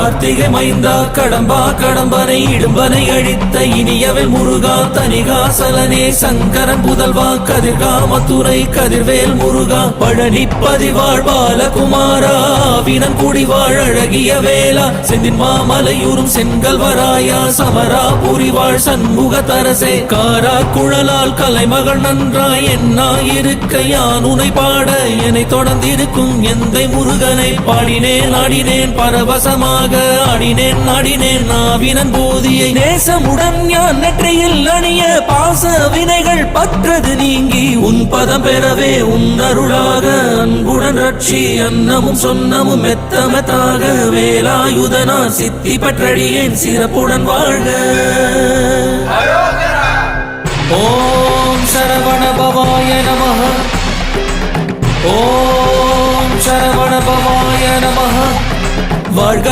கார்த்திகை மைந்தா கடம்பா கடம்பனை இடும்பனை அழித்த இனியவள் முருகா தனிகாசலனே சங்கரன் புதல்வா கதிர்காமத்துறை கதிர்வேல் முருகா பழனி பதிவாழ் பாலகுமாரா வினன் குடிவாழ் அழகிய வேளா செந்தின் மாமலையூரும் செங்கல்வராயா சமரா புரிவாழ் சண்முக தரசே காரா குழலால் கலைமகள் நன்றாய் என்னாயிருக்க யான் உனை பாட என்னை தொடர்ந்திருக்கும் எந்தை முருகனை பாடினேன் ஆடினேன் பரவசமாக ஆடினேன் ஆடினேன் நாவினன் போதியை நேசமுடன் ஞான் நெற்றியில் அணிய பாச வினைகள் பற்றது நீங்கி உன் பதம் பெறவே உன் அருளாக அன்புடன் ரட்சி அன்னமும் சொன்னமும் மெத்தமெத்தாக வேலாயுதனா சித்தி பற்றடியேன் சிறப்புடன் வாழ்க. ஓம் சரவண பவாய நமஹ. ஓம் சரவண பவாய நமஹ. வாழ்க